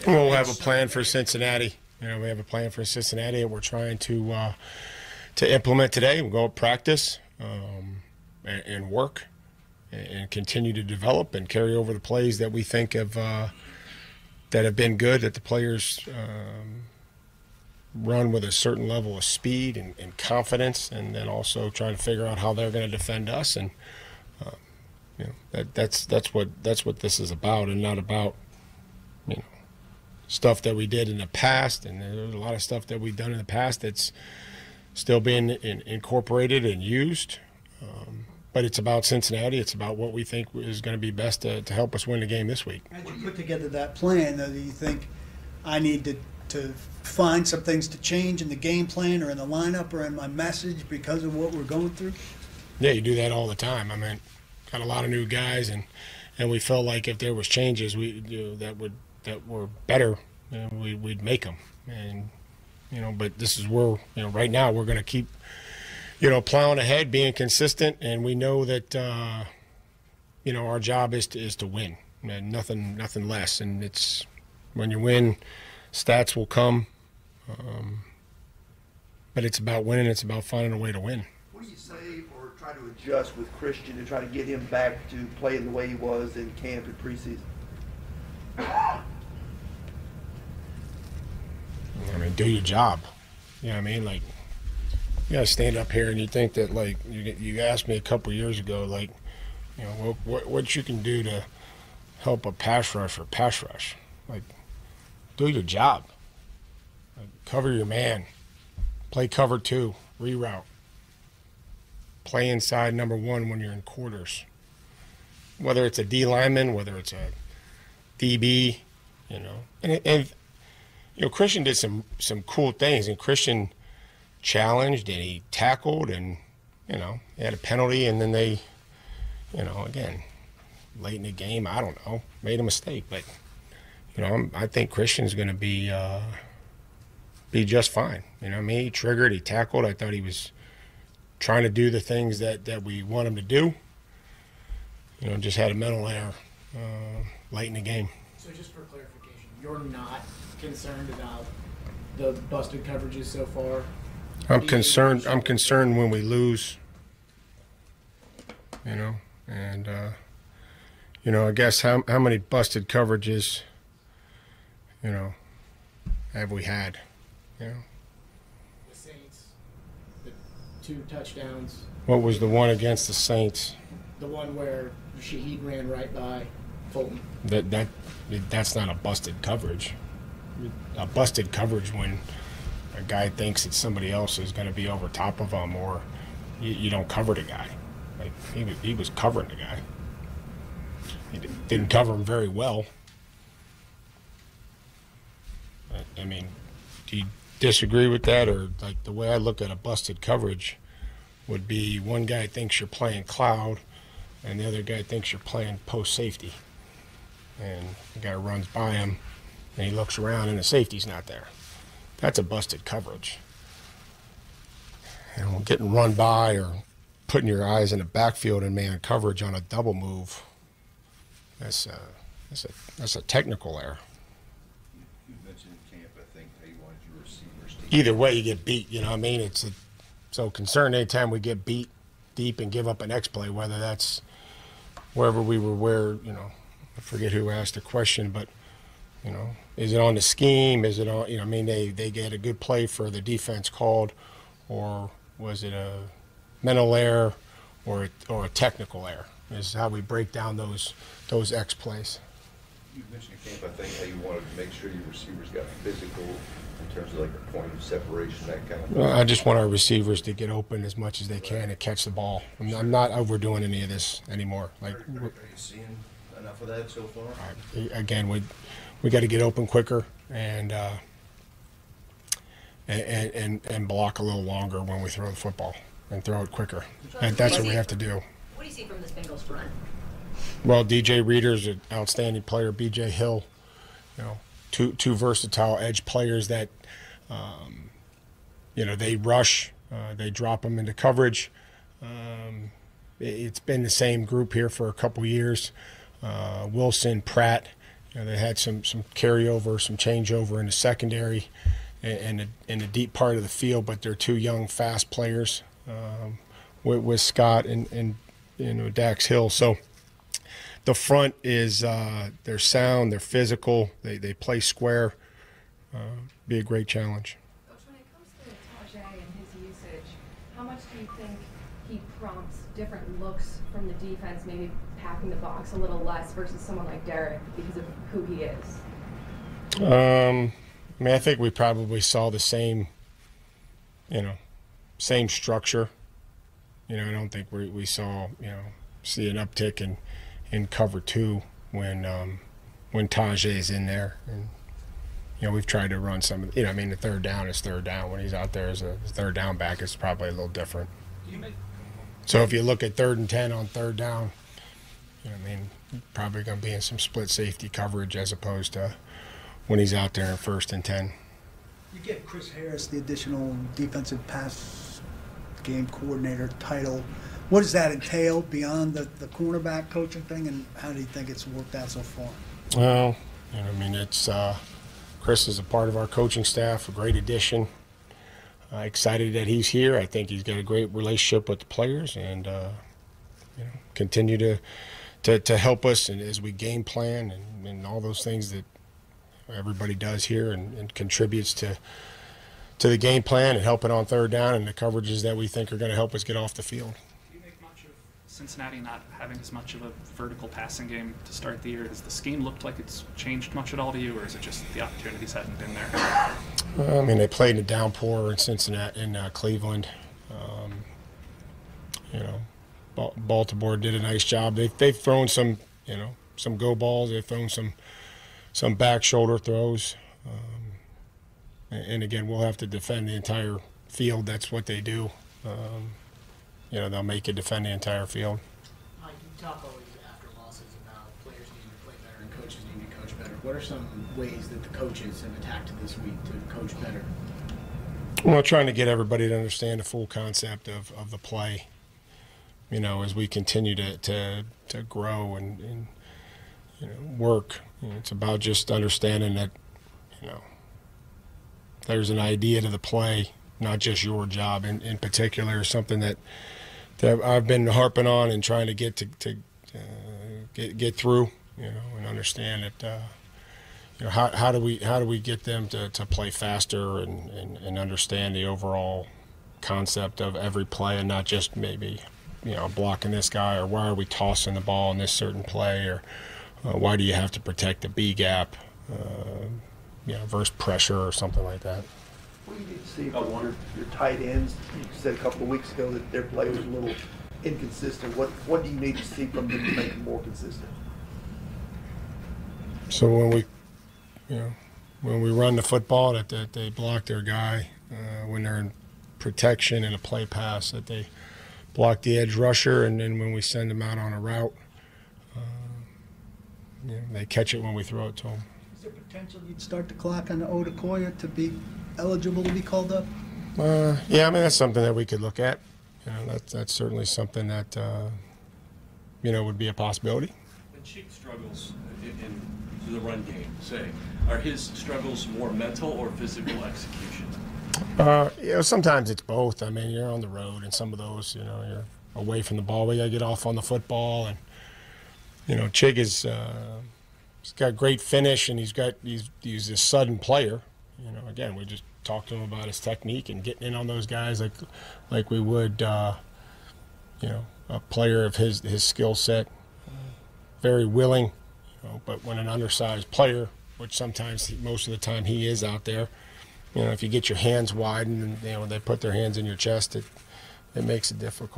We'll have a plan for Cincinnati. We have a plan for Cincinnati, and we're trying to implement today. We'll go practice and work and continue to develop and carry over the plays that we think have been good, that the players run with a certain level of speed and confidence, and then also trying to figure out how they're going to defend us. And that's what this is about, and not about stuff that we did in the past. And there's a lot of stuff that we've done in the past that's still being incorporated and used. But it's about Cincinnati. It's about what we think is going to be best to help us win the game this week. As you put together that plan, do you think I need to find some things to change in the game plan or in the lineup or in my message because of what we're going through? Yeah, you do that all the time. I mean, got a lot of new guys, and we felt like if there was changes that were better, we'd make them. And but this is where right now we're going to keep plowing ahead, being consistent, and we know that our job is to win, and nothing less. And it's when you win, stats will come, but it's about winning. It's about finding a way to win. What do you say or try to adjust with Christian to try to get him back to playing the way he was in camp and preseason? I mean, do your job. You know what I mean? Like, you got to stand up here and you think that, like, you asked me a couple years ago, like, what you can do to help a pass rush. Like, do your job. Like, cover your man. Play cover 2. Reroute. Play inside number 1 when you're in quarters. Whether it's a D lineman, whether it's a DB, and Christian did some cool things, and Christian challenged and he tackled, and he had a penalty, and then they, again, late in the game, I don't know, made a mistake, but I think Christian's going to be just fine. He triggered, he tackled. I thought he was trying to do the things that we want him to do. Just had a mental error late in the game. So just for clarification, you're not concerned about the busted coverages so far? I'm concerned when we lose. And I guess how many busted coverages have we had? The Saints, the 2 touchdowns. What was the one against the Saints? The one where Shaheed ran right by Fulton. That's not a busted coverage. A busted coverage when a guy thinks that somebody else is going to be over top of him, or you don't cover the guy. Like, he was covering the guy. He didn't cover him very well. I mean, do you disagree with that? Or, like, the way I look at a busted coverage would be one guy thinks you're playing cloud and the other guy thinks you're playing post safety. And the guy runs by him and he looks around and the safety's not there. That's a busted coverage. Getting run by or putting your eyes in the backfield and man coverage on a double move, that's a technical error. You mentioned in camp, I think, how you wanted your receivers to... Either way, you get beat, you know what I mean? It's so concerned anytime we get beat deep and give up an X play, whether that's wherever we were, I forget who asked the question, but, is it on the scheme? Is it on, they get a good play for the defense called, or was it a mental error or a technical error? Is how we break down those X plays. You mentioned in camp, I think, how you wanted to make sure your receivers got physical in terms of like a point of separation, that kind of thing. Well, I just want our receivers to get open as much as they can and catch the ball. I'm not overdoing any of this anymore. Like, are you seeing enough of that so far? Again, we got to get open quicker and block a little longer when we throw the football and throw it quicker. And that's what we have to do. What do you see from this Bengals front? Well, DJ Reader's an outstanding player. B.J. Hill, two versatile edge players that, they rush, they drop them into coverage. It's been the same group here for a couple years. Wilson, Pratt, they had some carryover, some changeover in the secondary and in the deep part of the field, but they're two young, fast players with Scott and Dax Hill. So the front is they're sound, they're physical, they play square. Be a great challenge. Coach, when it comes to Tajay and his usage, how much do you think he prompts different looks from the defense, maybe packing the box a little less versus someone like Derek because of who he is? I mean, I think we probably saw the same, same structure. I don't think we saw, see an uptick in cover two when Tajay's in there. And, we've tried to run some of the, the third down is third down. When he's out there as a third down back, it's probably a little different. So if you look at 3rd and 10 on third down, probably going to be in some split safety coverage as opposed to when he's out there in 1st and 10. You get Chris Harris the additional defensive pass game coordinator title. What does that entail beyond the cornerback coaching thing, and how do you think it's worked out so far? Well, it's Chris is a part of our coaching staff, a great addition. Excited that he's here. I think he's got a great relationship with the players, and continue to help us and as we game plan and all those things that everybody does here and contributes to the game plan and helping on third down and the coverages that we think are going to help us get off the field. Do you make much of Cincinnati not having as much of a vertical passing game to start the year? Has the scheme looked like it's changed much at all to you, or is it just the opportunities hadn't been there? They played in a downpour in Cincinnati, in Cleveland. Baltimore did a nice job. They've thrown some go balls. They've thrown some back shoulder throws. And again, we'll have to defend the entire field. That's what they do. They'll make you defend the entire field. Mike, you talk always after losses about players needing to play better and coaches needing to coach better. What are some ways that the coaches have attacked this week to coach better? Well, trying to get everybody to understand the full concept of the play. As we continue to grow and work, it's about just understanding that there's an idea to the play, not just your job in particular. Something that I've been harping on and trying to get get through, and understand that how do we get them to play faster and understand the overall concept of every play and not just maybe blocking this guy, or why are we tossing the ball in this certain play, or why do you have to protect the B gap, versus pressure or something like that. What do you need to see from your tight ends? You said a couple of weeks ago that their play was a little inconsistent. What do you need to see from them to make them more consistent? So when we run the football, that they block their guy, when they're in protection in a play pass, that they block the edge rusher, and then when we send them out on a route, they catch it when we throw it to them. Is there potential you'd start the clock on Odukoya to be eligible to be called up? That's something that we could look at. That's certainly something that would be a possibility. When Cheek struggles in the run game, are his struggles more mental or physical execution? Sometimes it's both. You're on the road, and some of those, you're away from the ball. We got to get off on the football, and Chig is he's got great finish, and he's a sudden player. Again, we just talked to him about his technique and getting in on those guys like we would, a player of his skill set. Very willing, but when an undersized player, which sometimes most of the time he is out there, if you get your hands wide and they put their hands in your chest, it makes it difficult.